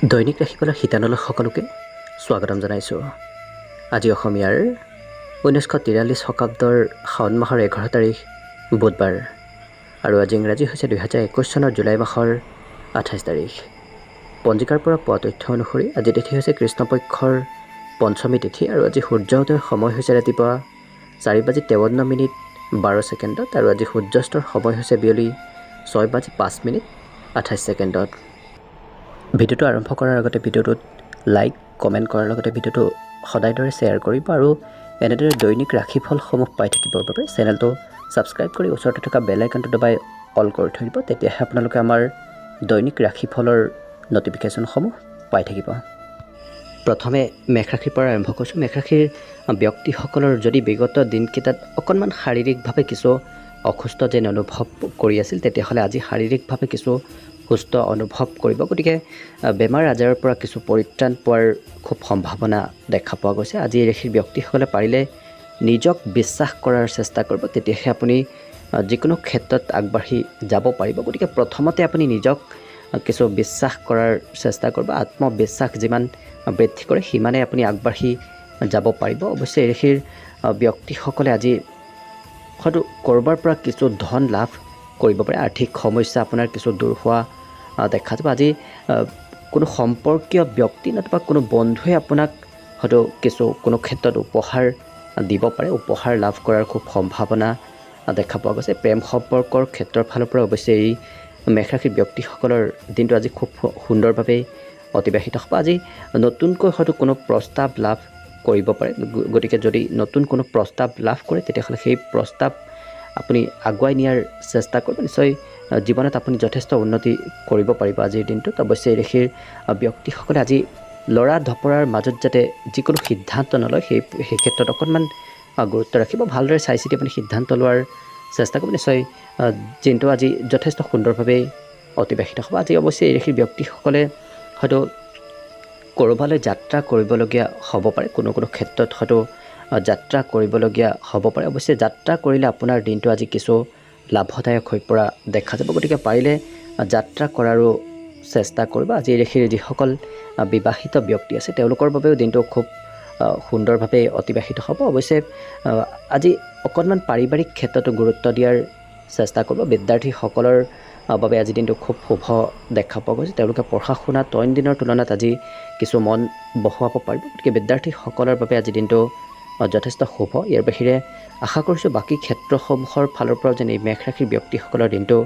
দৈনিক ৰাশিফলৰ শিতানলৈ সকলোকে স্বাগতম জনাইছোঁ। আজি অসমীয়াৰ 1943 শকাব্দৰ শাওণ মাহৰ 11 তাৰিখ বুধবাৰ আৰু আজি ইংৰাজী হৈছে 2021 চনৰ জুলাই মাহৰ 28 তাৰিখ। পঞ্জিকাৰ পৰা পোৱা তথ্য অনুসৰি আজি তিথি হৈছে কৃষ্ণপক্ষৰ পঞ্চমী তিথি আৰু আজি সূৰ্য উদয়ৰ সময় হৈছে ৰাতিপুৱা 4:53:12 আৰু আজি সূৰ্যাস্তৰ সময় হৈছে বিয়লি 6:05:28। ভিডিঅ'টো আৰম্ভ কৰাৰ আগতে ভিডিঅ'টোত লাইক কমেণ্ট কৰাৰ লগতে ভিডিঅ'টো সদায় দৰে শ্বেয়াৰ কৰিব আৰু এনেদৰে দৈনিক ৰাশিফলসমূহ পাই থাকিবৰ বাবে চেনেলটো ছাবস্ক্ৰাইব কৰি ওচৰতে থকা বেল আইকনটো দবাই অল কৰি থৈ দিব। তেতিয়াহে আপোনালোকে আমাৰ দৈনিক ৰাশিফলৰ নটিফিকেশ্যনসমূহ পাই থাকিব। প্ৰথমে মেষ ৰাশিৰ পৰা আৰম্ভ কৰিছোঁ। মেষ ৰাশিৰ ব্যক্তিসকলৰ যদি বিগত দিনকেইটাত অকণমান শাৰীৰিকভাৱে কিছু অসুস্থ যেন অনুভৱ কৰি আছিল, তেতিয়াহ'লে আজি শাৰীৰিকভাৱে কিছু সুস্থ অনুভৱ কৰিব। গতিকে বেমাৰ আজাৰৰ পৰা কিছু পৰিত্ৰাণ পোৱাৰ খুব সম্ভাৱনা দেখা পোৱা গৈছে। আজি এই ৰাশিৰ ব্যক্তিসকলে পাৰিলে নিজক বিশ্বাস কৰাৰ চেষ্টা কৰিব, তেতিয়াহে আপুনি যিকোনো ক্ষেত্ৰত আগবাঢ়ি যাব পাৰিব। গতিকে প্ৰথমতে আপুনি নিজক কিছু বিশ্বাস কৰাৰ চেষ্টা কৰিব। আত্মবিশ্বাস যিমান বৃদ্ধি কৰে সিমানে আপুনি আগবাঢ়ি যাব পাৰিব। অৱশ্যে এই ৰাশিৰ ব্যক্তিসকলে আজি হয়তো ক'ৰবাৰ পৰা কিছু ধন লাভ কৰিব পাৰে। আৰ্থিক সমস্যা আপোনাৰ কিছু দূৰ হোৱা দেখা যাব। আজি কোনো সম্পৰ্কীয় ব্যক্তি নতুবা কোনো বন্ধুৱে আপোনাক হয়তো কোনো ক্ষেত্ৰত উপহাৰ দিব পাৰে। উপহাৰ লাভ কৰাৰ খুব সম্ভাৱনা দেখা পোৱা গৈছে। প্ৰেম সম্পৰ্কৰ ক্ষেত্ৰৰ ফালৰ পৰা অৱশ্যে এই মেষ ৰাশিৰ ব্যক্তিসকলৰ দিনটো আজি খুব সুন্দৰভাৱে অতিবাহিত হ'ব। আজি নতুনকৈ হয়তো কোনো প্ৰস্তাৱ লাভ কৰিব পাৰে। গতিকে যদি নতুন কোনো প্ৰস্তাৱ লাভ কৰে তেতিয়াহ'লে সেই প্ৰস্তাৱ আপুনি আগুৱাই নিয়াৰ চেষ্টা কৰিব। নিশ্চয় জীৱনত আপুনি যথেষ্ট উন্নতি কৰিব পাৰিব আজিৰ দিনটোত। অৱশ্যে এই ৰাশিৰ ব্যক্তিসকলে আজি লৰা ধপৰাৰ মাজত যাতে যিকোনো সিদ্ধান্ত নলয় সেই ক্ষেত্ৰত অকণমান গুৰুত্ব ৰাখিব। ভালদৰে চাই চিতি আপুনি সিদ্ধান্ত লোৱাৰ চেষ্টা কৰিব। নিশ্চয় দিনটো আজি যথেষ্ট সুন্দৰভাৱে অতিবাহিত হ'ব। আজি অৱশ্যে এই ৰাশিৰ ব্যক্তিসকলে হয়তো ক'ৰবালৈ যাত্ৰা কৰিবলগীয়া হ'ব পাৰে। কোনো ক্ষেত্ৰত হয়তো যাত্ৰা কৰিবলগীয়া হ'ব পাৰে। অৱশ্যে যাত্ৰা কৰিলে আপোনাৰ দিনটো আজি কিছু লাভদায়ক হৈ পৰা দেখা যাব। গতিকে পাৰিলে যাত্ৰা কৰাৰো চেষ্টা কৰিব। আজি এই ৰাশিৰ যিসকল বিবাহিত ব্যক্তি আছে তেওঁলোকৰ বাবেও দিনটো খুব সুন্দৰভাৱে অতিবাহিত হ'ব। অৱশ্যে আজি অকণমান পাৰিবাৰিক ক্ষেত্ৰতো গুৰুত্ব দিয়াৰ চেষ্টা কৰিব। বিদ্যাৰ্থীসকলৰ বাবে আজি দিনটো খুব শুভ দেখা পোৱা গৈছে। তেওঁলোকে পঢ়া শুনাত অইন দিনৰ তুলনাত আজি কিছু মন বহোৱাব পাৰিব। গতিকে বিদ্যাৰ্থীসকলৰ বাবে আজি দিনটো যথেষ্ট শুভ। ইয়াৰ বাহিৰে আশা কৰিছোঁ বাকী ক্ষেত্ৰসমূহৰ ফালৰ পৰাও যেন এই মেষ ৰাশিৰ ব্যক্তিসকলৰ দিনটো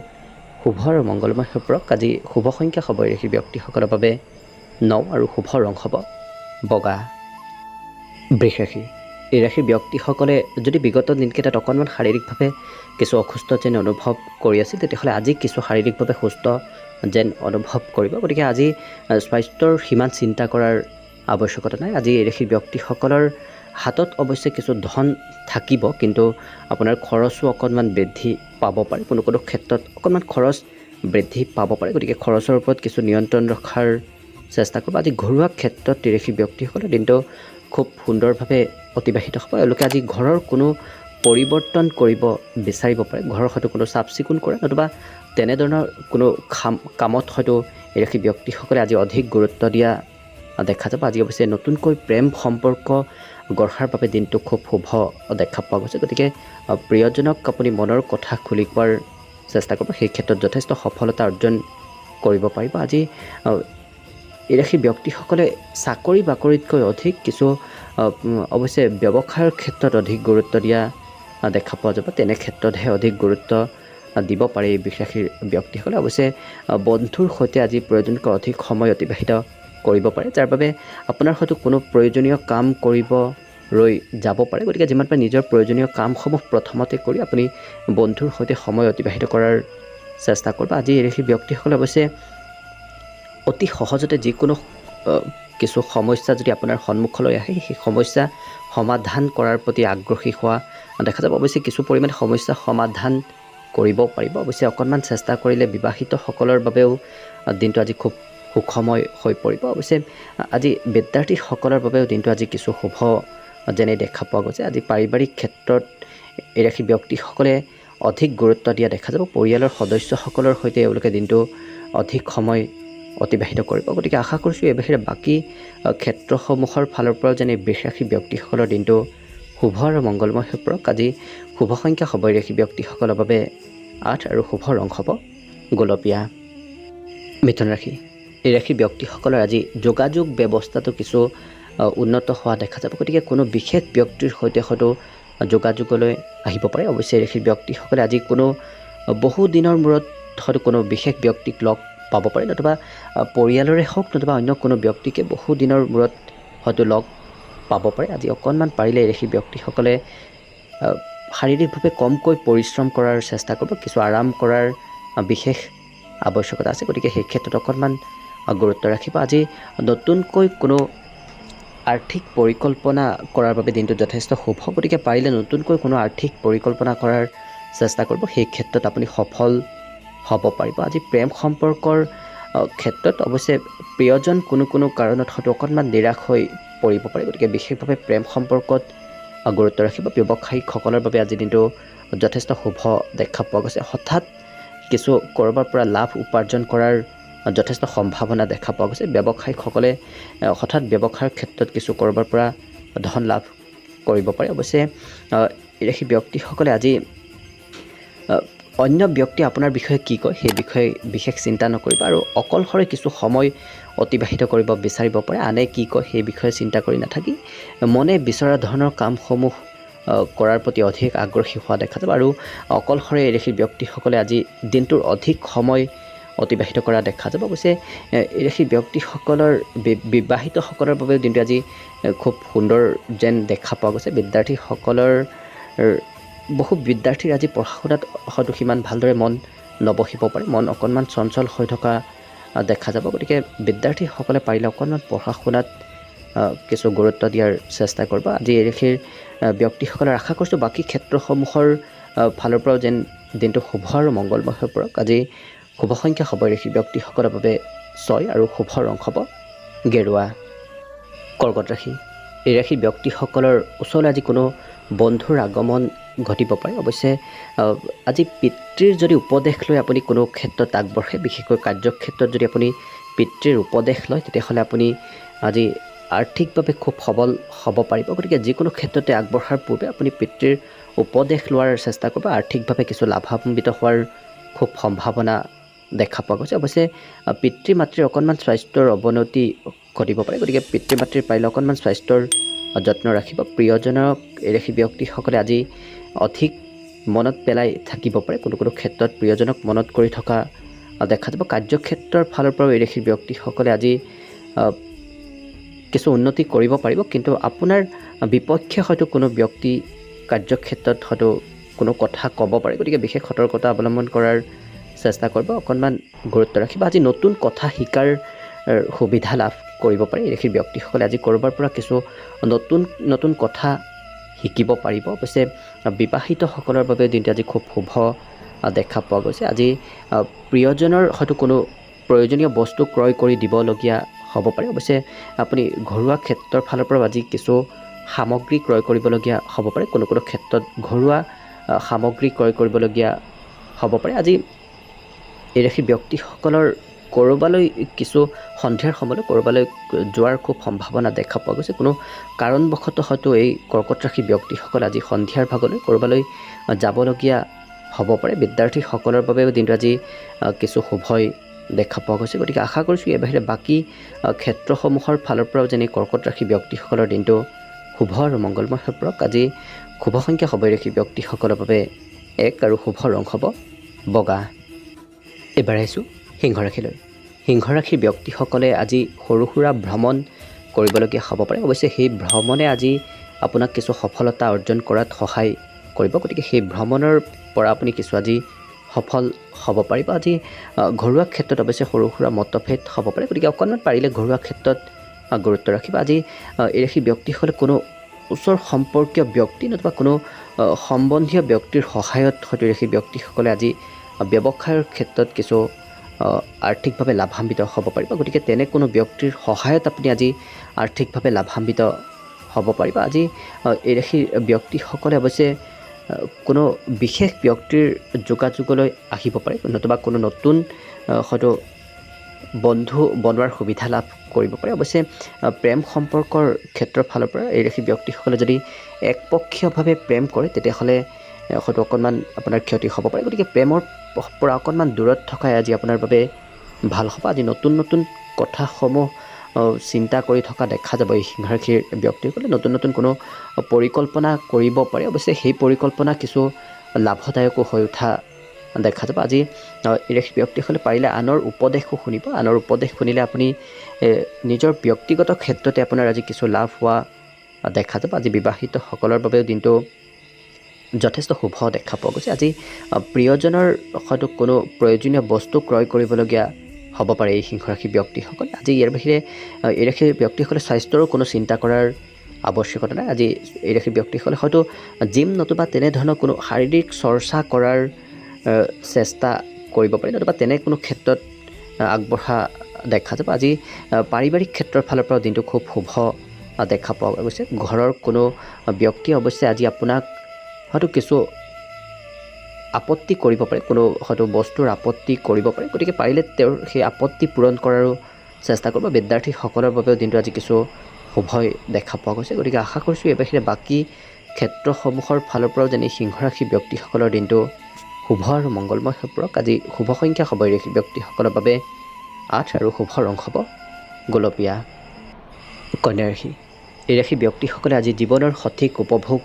শুভ আৰু মংগলময় হৈ পৰক। আজি শুভ সংখ্যা হ'ব এই ৰাশিৰ ব্যক্তিসকলৰ বাবে 9 আৰু শুভ ৰং হ'ব বগা। বৃষ ৰাশি, এই ৰাশিৰ ব্যক্তিসকলে যদি বিগত দিনকেইটাত অকণমান শাৰীৰিকভাৱে কিছু অসুস্থ যেন অনুভৱ কৰি আছিল, তেতিয়াহ'লে আজি কিছু শাৰীৰিকভাৱে সুস্থ যেন অনুভৱ কৰিব। গতিকে আজি স্বাস্থ্যৰ সিমান চিন্তা কৰাৰ আৱশ্যকতা নাই। আজি এই ৰাশিৰ ব্যক্তিসকলৰ হাতত অৱশ্যে কিছু ধন থাকিব, কিন্তু আপোনাৰ খৰচো অকণমান বৃদ্ধি পাব পাৰে। কোনো ক্ষেত্ৰত অকণমান খৰচ বৃদ্ধি পাব পাৰে। গতিকে খৰচৰ ওপৰত কিছু নিয়ন্ত্ৰণ ৰখাৰ চেষ্টা কৰিব। আজি ঘৰুৱা ক্ষেত্ৰত এই ৰাশিৰ ব্যক্তিসকলৰ দিনটো খুব সুন্দৰভাৱে অতিবাহিত হ'ব। এওঁলোকে আজি ঘৰৰ কোনো পৰিৱৰ্তন কৰিব বিচাৰিব পাৰে। ঘৰৰ হয়তো কোনো চাফ চিকুণ কৰে নতুবা তেনেধৰণৰ কোনো কামত হয়তো এই ৰাশিৰ ব্যক্তিসকলে আজি অধিক গুৰুত্ব দিয়া দেখা যাব। আজি অৱশ্যে নতুনকৈ প্ৰেম সম্পৰ্ক গঢ়াৰ বাবে দিনটো খুব শুভ দেখা পোৱা গৈছে। গতিকে প্ৰিয়জনক আপুনি মনৰ কথা খুলি কোৱাৰ চেষ্টা কৰিব। সেই ক্ষেত্ৰত যথেষ্ট সফলতা অৰ্জন কৰিব পাৰিব। আজি এই ৰাশিৰ ব্যক্তিসকলে চাকৰি বাকৰিতকৈ অধিক কিছু অৱশ্যে ব্যৱসায়ৰ ক্ষেত্ৰত অধিক গুৰুত্ব দিয়া দেখা পোৱা যাব। তেনে ক্ষেত্ৰতহে অধিক গুৰুত্ব দিব পাৰে এই বৃষ ৰাশিৰ ব্যক্তিসকলে। অৱশ্যে বন্ধুৰ সৈতে আজি প্ৰয়োজনতকৈ অধিক সময় অতিবাহিত কৰিব পাৰে, যাৰ বাবে আপোনাৰ হয়তো কোনো প্ৰয়োজনীয় কাম কৰিব ৰৈ যাব পাৰে। গতিকে যিমান পাৰে নিজৰ প্ৰয়োজনীয় কামসমূহ প্ৰথমতে কৰি আপুনি বন্ধুৰ সৈতে সময় অতিবাহিত কৰাৰ চেষ্টা কৰিব। আজি এই ৰাশিৰ ব্যক্তিসকলে অৱশ্যে অতি সহজতে যিকোনো কিছু সমস্যা যদি আপোনাৰ সন্মুখলৈ আহে সেই সমস্যা সমাধান কৰাৰ প্ৰতি আগ্ৰহী হোৱা দেখা যাব। অৱশ্যে কিছু পৰিমাণে সমস্যা সমাধান কৰিব পাৰিব। অৱশ্যে অকণমান চেষ্টা কৰিলে বিবাহিতসকলৰ বাবেও দিনটো আজি খুব সুখময় হৈ পৰিব। অৱশ্যে আজি বিদ্যাৰ্থীসকলৰ বাবেও দিনটো আজি কিছু শুভ যেনে দেখা পোৱা গৈছে। আজি পাৰিবাৰিক ক্ষেত্ৰত এই ৰাশিৰ ব্যক্তিসকলে অধিক গুৰুত্ব দিয়া দেখা যাব। পৰিয়ালৰ সদস্যসকলৰ সৈতে এওঁলোকে দিনটো অধিক সময় অতিবাহিত কৰিব। গতিকে আশা কৰিছোঁ এই বাহিৰে বাকী ক্ষেত্ৰসমূহৰ ফালৰ পৰাও যেনে বৃষ ৰাশি ব্যক্তিসকলৰ দিনটো শুভ আৰু মংগলময় হৈ পৰক। আজি শুভ সংখ্যা হ'ব এই ৰাশি ব্যক্তিসকলৰ বাবে 8 আৰু শুভ ৰং হ'ব গোলপীয়া। মিথুন ৰাশি, এই ৰাশিৰ ব্যক্তিসকলৰ আজি যোগাযোগ ব্যৱস্থাটো কিছু উন্নত হোৱা দেখা যাব। গতিকে কোনো বিশেষ ব্যক্তিৰ সৈতে হয়তো যোগাযোগলৈ আহিব পাৰে। অৱশ্যে এই ৰাশিৰ ব্যক্তিসকলে আজি কোনো বহু দিনৰ মূৰত হয়তো কোনো বিশেষ ব্যক্তিক লগ পাব পাৰে, নতুবা পৰিয়ালৰে হওক নতুবা অন্য কোনো ব্যক্তিকে বহু দিনৰ মূৰত হয়তো লগ পাব পাৰে। আজি অকণমান পাৰিলে এই ৰাশিৰ ব্যক্তিসকলে শাৰীৰিকভাৱে কমকৈ পৰিশ্ৰম কৰাৰ চেষ্টা কৰিব। কিছু আৰাম কৰাৰ বিশেষ আৱশ্যকতা আছে। গতিকে সেই ক্ষেত্ৰত অকণমান গুৰুত্ব ৰাখিব। আজি নতুনকৈ কোনো আৰ্থিক পৰিকল্পনা কৰাৰ বাবে দিনটো যথেষ্ট শুভ। গতিকে পাৰিলে নতুনকৈ কোনো আৰ্থিক পৰিকল্পনা কৰাৰ চেষ্টা কৰিব। সেই ক্ষেত্ৰত আপুনি সফল হ'ব পাৰিব। আজি প্ৰেম সম্পৰ্কৰ ক্ষেত্ৰত অৱশ্যে প্ৰিয়জন কোনো কাৰণত হয়তো অকণমান নিৰাশ হৈ পৰিব পাৰে। গতিকে বিশেষভাৱে প্ৰেম সম্পৰ্কত গুৰুত্ব ৰাখিব। ব্যৱসায়িকসকলৰ বাবে আজি দিনটো যথেষ্ট শুভ দেখা পোৱা গৈছে। হঠাৎ কিছু ক'ৰবাৰ পৰা লাভ উপাৰ্জন কৰাৰ যথেষ্ট সম্ভাৱনা দেখা পোৱা গৈছে। ব্যৱসায়িকসকলে হঠাৎ ব্যৱসায়ৰ ক্ষেত্ৰত কিছু ক'ৰবাৰ পৰা ধন লাভ কৰিব পাৰে। অৱশ্যে এই ৰাশি ব্যক্তিসকলে আজি অন্য ব্যক্তি আপোনাৰ বিষয়ে কি কয় সেই বিষয়ে বিশেষ চিন্তা নকৰিব আৰু অকলশৰে কিছু সময় অতিবাহিত কৰিব বিচাৰিব পাৰে। আনে কি কয় সেই বিষয়ে চিন্তা কৰি নাথাকি মনে বিচৰা ধৰণৰ কামসমূহ কৰাৰ প্ৰতি অধিক আগ্ৰহী হোৱা দেখা যাব। আৰু অকলশৰে এই ৰাশিৰ ব্যক্তিসকলে আজি দিনটোৰ অধিক সময় অতিবাহিত কৰা দেখা যাব। অৱশ্যে এই ৰাশিৰ ব্যক্তিসকলৰ বিবাহিতসকলৰ বাবেও দিনটো আজি খুব সুন্দৰ যেন দেখা পোৱা গৈছে। বিদ্যাৰ্থীসকলৰ বহু বিদ্যাৰ্থীৰ আজি পঢ়া শুনাত হয়তো সিমান ভালদৰে মন নবহিব পাৰে। মন অকণমান চঞ্চল হৈ থকা দেখা যাব। গতিকে বিদ্যাৰ্থীসকলে পাৰিলে অকণমান পঢ়া শুনাত কিছু গুৰুত্ব দিয়াৰ চেষ্টা কৰিব। আজি এই ৰাশিৰ ব্যক্তিসকলৰ আশা কৰিছোঁ বাকী ক্ষেত্ৰসমূহৰ ফালৰ পৰাও যেন দিনটো শুভ আৰু মংগলময় হৈ পৰক। আজি শুভ সংখ্যা হ'ব এই ৰাশিৰ ব্যক্তিসকলৰ বাবে 6 আৰু শুভ ৰং হ'ব গেৰুৱা। কৰ্কট ৰাশি, এই ৰাশিৰ ব্যক্তিসকলৰ ওচৰলৈ আজি কোনো বন্ধুৰ আগমন ঘটিব পাৰে। অৱশ্যে আজি পিতৃৰ যদি উপদেশ লৈ আপুনি কোনো ক্ষেত্ৰত আগবাঢ়ে, বিশেষকৈ কাৰ্যক্ষেত্ৰত যদি আপুনি পিতৃৰ উপদেশ লয় তেতিয়াহ'লে আপুনি আজি আৰ্থিকভাৱে খুব সবল হ'ব পাৰিব। গতিকে যিকোনো ক্ষেত্ৰতে আগবঢ়াৰ পূৰ্বে আপুনি পিতৃৰ উপদেশ লোৱাৰ চেষ্টা কৰিব। আৰ্থিকভাৱে কিছু লাভান্বিত হোৱাৰ খুব সম্ভাৱনা দেখা পোৱা গৈছে। অৱশ্যে পিতৃ মাতৃৰ অকণমান স্বাস্থ্যৰ অৱনতি ঘটিব পাৰে। গতিকে পিতৃ মাতৃৰ পাৰিলে অকণমান স্বাস্থ্যৰ যত্ন ৰাখিব। প্ৰিয়জনক এই ৰাশি ব্যক্তিসকলে আজি অধিক মনত পেলাই থাকিব পাৰে। কোনো ক্ষেত্ৰত প্ৰিয়জনক মনত কৰি থকা দেখা যাব। কাৰ্যক্ষেত্ৰৰ ফালৰ পৰাও এই ৰাশিৰ ব্যক্তিসকলে আজি কিছু উন্নতি কৰিব পাৰিব, কিন্তু আপোনাৰ বিপক্ষে হয়তো কোনো ব্যক্তি কাৰ্যক্ষেত্ৰত হয়তো কোনো কথা ক'ব পাৰে। গতিকে বিশেষ সতৰ্কতা অৱলম্বন কৰাৰ চেষ্টা কৰিব। অকণমান গুৰুত্ব ৰাখিব। আজি নতুন কথা শিকাৰ সুবিধা লাভ কৰিব পাৰে এই ৰাশিৰ ব্যক্তিসকলে। আজি ক'ৰবাৰ পৰা কিছু নতুন কথা শিকিব পাৰিব। অৱশ্যে বিবাহিতসকলৰ বাবে দিনটো আজি খুব শুভ দেখা পোৱা গৈছে। আজি প্ৰিয়জনৰ হয়তো কোনো প্ৰয়োজনীয় বস্তু ক্ৰয় কৰি দিবলগীয়া হ'ব পাৰে। অৱশ্যে আপুনি ঘৰুৱা ক্ষেত্ৰৰ ফালৰ পৰা আজি কিছু সামগ্ৰী ক্ৰয় কৰিবলগীয়া হ'ব পাৰে। কোনো ক্ষেত্ৰত ঘৰুৱা সামগ্ৰী ক্ৰয় কৰিবলগীয়া হ'ব পাৰে। আজি এই ৰাশি ব্যক্তিসকলৰ ক'ৰবালৈ কিছু সন্ধিয়াৰ সময়লৈ ক'ৰবালৈ যোৱাৰ খুব সম্ভাৱনা দেখা পোৱা গৈছে। কোনো কাৰণবশতঃ হয়তো এই কৰ্কট ৰাশি ব্যক্তিসকল আজি সন্ধিয়াৰ ভাগলৈ ক'ৰবালৈ যাবলগীয়া হ'ব পাৰে। বিদ্যাৰ্থীসকলৰ বাবেও দিনটো আজি কিছু শুভই দেখা পোৱা গৈছে। গতিকে আশা কৰিছোঁ এই বাহিৰে বাকী ক্ষেত্ৰসমূহৰ ফালৰ পৰাও যেনে কৰ্কট ৰাশি ব্যক্তিসকলৰ দিনটো শুভ আৰু মংগলময় হৈ পৰক। আজি শুভ সংখ্যা হ'ব এই ৰাশি ব্যক্তিসকলৰ বাবে 1 আৰু শুভ ৰং হ'ব বগা। এইবাৰ আহিছোঁ সিংহ ৰাশিলৈ। সিংহ ৰাশিৰ ব্যক্তিসকলে আজি সৰু সুৰা ভ্ৰমণ কৰিবলগীয়া হ'ব পাৰে। অৱশ্যে সেই ভ্ৰমণে আজি আপোনাক কিছু সফলতা অৰ্জন কৰাত সহায় কৰিব। গতিকে সেই ভ্ৰমণৰ পৰা আপুনি কিছু আজি সফল হ'ব পাৰিব। আজি ঘৰুৱা ক্ষেত্ৰত অৱশ্যে সৰু সুৰা মতভেদ হ'ব পাৰে। গতিকে অকণমান পাৰিলে ঘৰুৱা ক্ষেত্ৰত গুৰুত্ব ৰাখিব। আজি এই ৰাশি ব্যক্তিসকলে কোনো ওচৰ সম্পৰ্কীয় ব্যক্তি নতুবা কোনো সম্বন্ধীয় ব্যক্তিৰ সহায়ত হয়তো ৰাশি ব্যক্তিসকলে আজি ব্যৱসায়ৰ ক্ষেত্ৰত কিছু আৰ্থিকভাৱে লাভান্বিত হ'ব পাৰিব। গতিকে তেনে কোনো ব্যক্তিৰ সহায়ত আপুনি আজি আৰ্থিকভাৱে লাভান্বিত হ'ব পাৰিব। আজি এই ৰাশিৰ ব্যক্তিসকলে অৱশ্যে কোনো বিশেষ ব্যক্তিৰ যোগাযোগলৈ আহিব পাৰে, নতুবা কোনো নতুন হয়তো বন্ধু বনোৱাৰ সুবিধা লাভ কৰিব পাৰে। অৱশ্যে প্ৰেম সম্পৰ্কৰ ক্ষেত্ৰৰ ফালৰ পৰা এই ৰাশি ব্যক্তিসকলে যদি একপক্ষীয়ভাৱে প্ৰেম কৰে তেতিয়াহ'লে হয়তো অকণমান আপোনাৰ ক্ষতি হ'ব পাৰে। গতিকে প্ৰেমৰ পৰা অকণমান দূৰত থকাই আজি আপোনাৰ বাবে ভাল হ'ব। আজি নতুন নতুন কথাসমূহ চিন্তা কৰি থকা দেখা যাব। এই সিংহ ৰাশিৰ ব্যক্তিসকলে নতুন নতুন কোনো পৰিকল্পনা কৰিব পাৰে। অৱশ্যে সেই পৰিকল্পনা কিছু লাভদায়কো হৈ উঠা দেখা যাব। আজি এই ৰাশি ব্যক্তিসকলে পাৰিলে আনৰ উপদেশো শুনিব। আনৰ উপদেশ শুনিলে আপুনি নিজৰ ব্যক্তিগত ক্ষেত্ৰতে আপোনাৰ আজি কিছু লাভ হোৱা দেখা যাব। আজি বিবাহিতসকলৰ বাবেও দিনটো যথেষ্ট শুভ দেখা পোৱা গৈছে। আজি প্ৰিয়জনৰ হয়তো কোনো প্ৰয়োজনীয় বস্তু ক্ৰয় কৰিবলগীয়া হ'ব পাৰে এই সিংহ ৰাশি ব্যক্তিসকলে। আজি ইয়াৰ বাহিৰে এই ৰাশিৰ ব্যক্তিসকলে স্বাস্থ্যৰো কোনো চিন্তা কৰাৰ আৱশ্যকতা নাই। আজি এই ৰাশিৰ ব্যক্তিসকলে হয়তো জিম নতুবা তেনেধৰণৰ কোনো শাৰীৰিক চৰ্চা কৰাৰ চেষ্টা কৰিব পাৰে, নতুবা তেনে কোনো ক্ষেত্ৰত আগবঢ়া দেখা যাব। আজি পাৰিবাৰিক ক্ষেত্ৰৰ ফালৰ পৰাও দিনটো খুব শুভ দেখা পোৱা গৈছে। ঘৰৰ কোনো ব্যক্তিয়ে অৱশ্যে আজি আপোনাক হয়তো কিছু আপত্তি কৰিব পাৰে, কোনো হয়তো বস্তুৰ আপত্তি কৰিব পাৰে। গতিকে পাৰিলে তেওঁৰ সেই আপত্তি পূৰণ কৰাৰো চেষ্টা কৰিব। বিদ্যাৰ্থীসকলৰ বাবেও দিনটো আজি কিছু শুভই দেখা পোৱা গৈছে। গতিকে আশা কৰিছোঁ এই বাহিৰে বাকী ক্ষেত্ৰসমূহৰ ফালৰ পৰাও যেনে সিংহ ৰাশি ব্যক্তিসকলৰ দিনটো শুভ আৰু মংগলময় হৈ পৰক। আজি শুভ সংখ্যা হ'ব এই ৰাশি ব্যক্তিসকলৰ বাবে 8 আৰু শুভ ৰং হ'ব গোলপীয়া। কন্যা ৰাশি, এই ৰাশি ব্যক্তিসকলে আজি জীৱনৰ সঠিক উপভোগ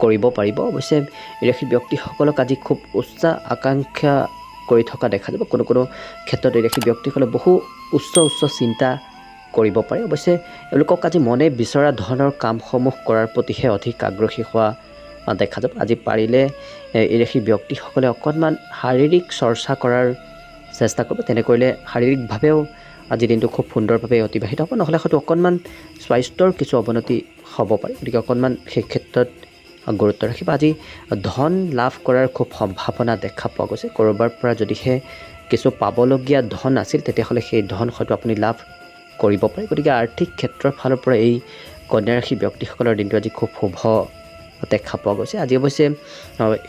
কৰিব পাৰিব। অৱশ্যে এই ৰাশি ব্যক্তিসকলক আজি খুব উচ্চ আকাংক্ষা কৰি থকা দেখা যাব। কোনো কোনো ক্ষেত্ৰত এই ৰাশি ব্যক্তিসকলে বহু উচ্চ চিন্তা কৰিব পাৰে। অৱশ্যে এওঁলোকক আজি মনে বিচৰা ধৰণৰ কামসমূহ কৰাৰ প্ৰতিহে অধিক আগ্ৰহী হোৱা দেখা যাব। আজি পাৰিলে এই ৰাশি ব্যক্তিসকলে অকণমান শাৰীৰিক চৰ্চা কৰাৰ চেষ্টা কৰিব। তেনে কৰিলে শাৰীৰিকভাৱেও আজিৰ দিনটো খুব সুন্দৰভাৱে অতিবাহিত হ'ব। নহ'লে হয়তো অকণমান স্বাস্থ্যৰ কিছু অৱনতি হ'ব পাৰে। গতিকে অকণমান সেই ক্ষেত্ৰত গুৰুত্ব ৰাখিব। আজি ধন লাভ কৰাৰ খুব সম্ভাৱনা দেখা পোৱা গৈছে। ক'ৰবাৰ পৰা যদিহে কিছু পাবলগীয়া ধন আছিল তেতিয়াহ'লে সেই ধন হয়তো আপুনি লাভ কৰিব পাৰে। গতিকে আৰ্থিক ক্ষেত্ৰৰ ফালৰ পৰা এই কন্যা ৰাশি ব্যক্তিসকলৰ দিনটো আজি খুব শুভ দেখা পোৱা গৈছে। আজি অৱশ্যে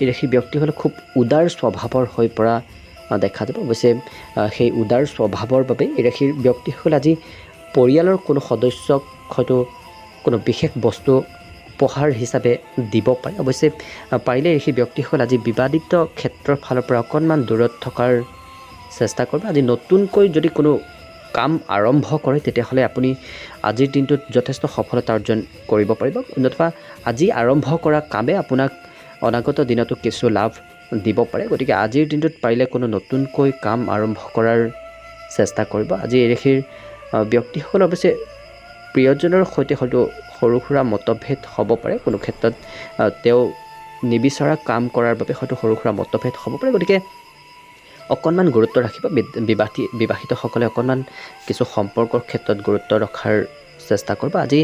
এই ৰাশি ব্যক্তিসকলে খুব উদাৰ স্বভাৱৰ হৈ পৰা দেখা যাব। অৱশ্যে সেই উদাৰ স্বভাৱৰ বাবে এই ৰাশিৰ ব্যক্তিসকলে আজি পৰিয়ালৰ কোনো সদস্যক হয়তো কোনো বিশেষ বস্তু উপহাৰ হিচাপে দিব পাৰে। অৱশ্যে পাৰিলে এই ব্যক্তিসকল আজি বিবাদিত ক্ষেত্ৰৰ ফালৰ পৰা অকণমান দূৰত থকাৰ চেষ্টা কৰিব। আজি নতুনকৈ যদি কোনো কাম আৰম্ভ কৰে তেতিয়াহ'লে আপুনি আজিৰ দিনটোত যথেষ্ট সফলতা অৰ্জন কৰিব পাৰিব। নতুবা আজি আৰম্ভ কৰা কামে আপোনাক অনাগত দিনতো কিছু লাভ দিব পাৰে। গতিকে আজিৰ দিনটোত পাৰিলে কোনো নতুনকৈ কাম আৰম্ভ কৰাৰ চেষ্টা কৰিব। আজি এই ৰাশিৰ ব্যক্তিসকল অৱশ্যে প্ৰিয়জনৰ সৈতে হয়তো সৰু সুৰা মতভেদ হ'ব পাৰে। কোনো ক্ষেত্ৰত তেওঁ নিবিচৰা কাম কৰাৰ বাবে হয়তো সৰু সুৰা মতভেদ হ'ব পাৰে। গতিকে অকণমান গুৰুত্ব ৰাখিব। বিবাহিতসকলে অকণমান কিছু সম্পৰ্কৰ ক্ষেত্ৰত গুৰুত্ব ৰখাৰ চেষ্টা কৰিব। আজি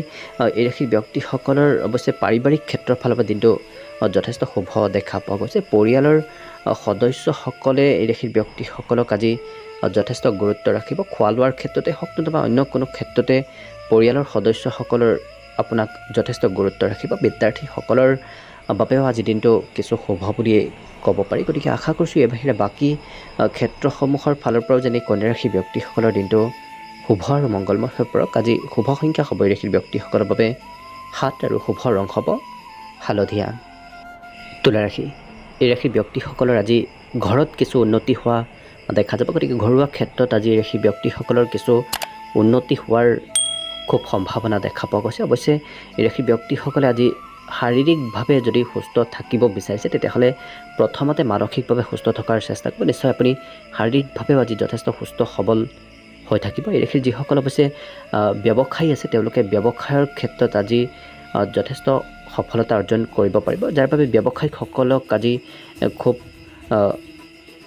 এই ৰাশিৰ ব্যক্তিসকলৰ অৱশ্যে পাৰিবাৰিক ক্ষেত্ৰৰ ফালৰ পৰা দিনটো যথেষ্ট শুভ দেখা পোৱা গৈছে। পৰিয়ালৰ সদস্যসকলে এই ৰাশিৰ ব্যক্তিসকলক আজি যথেষ্ট গুৰুত্ব ৰাখিব। খোৱা লোৱাৰ ক্ষেত্ৰতে হওক নতুবা অন্য কোনো ক্ষেত্ৰতে পৰিয়ালৰ সদস্যসকলৰ আপোনাক যথেষ্ট গুৰুত্ব ৰাখিব। বিদ্যাৰ্থীসকলৰ বাবেও আজি দিনটো কিছু শুভ বুলিয়ে ক'ব পাৰি। গতিকে আশা কৰিছোঁ এই বাহিৰে বাকী ক্ষেত্ৰসমূহৰ ফালৰ পৰাও যেনে কন্যা ৰাশি ব্যক্তিসকলৰ দিনটো শুভ আৰু মংগলময় হৈ পৰক। আজি শুভ সংখ্যা হ'ব এই ৰাশিৰ ব্যক্তিসকলৰ বাবে 7 আৰু শুভ ৰং হ'ব হালধীয়া। তুলা ৰাশি, এই ৰাশিৰ ব্যক্তিসকলৰ আজি ঘৰত কিছু উন্নতি হোৱা দেখা যাব। গতিকে ঘৰুৱা ক্ষেত্ৰত আজি এই ৰাশিৰ ব্যক্তিসকলৰ কিছু উন্নতি হোৱাৰ খুব সম্ভাৱনা দেখা পোৱা গৈছে। অৱশ্যে এই ৰাশিৰ ব্যক্তিসকলে আজি শাৰীৰিকভাৱে যদি সুস্থ থাকিব বিচাৰিছে তেতিয়াহ'লে প্ৰথমতে মানসিকভাৱে সুস্থ থকাৰ চেষ্টা কৰিব। নিশ্চয় আপুনি শাৰীৰিকভাৱেও আজি যথেষ্ট সুস্থ সবল হৈ থাকিব। এই ৰাশিৰ যিসকল অৱশ্যে ব্যৱসায়ী আছে তেওঁলোকে ব্যৱসায়ৰ ক্ষেত্ৰত আজি যথেষ্ট সফলতা অৰ্জন কৰিব পাৰিব, যাৰ বাবে ব্যৱসায়িকসকলক আজি খুব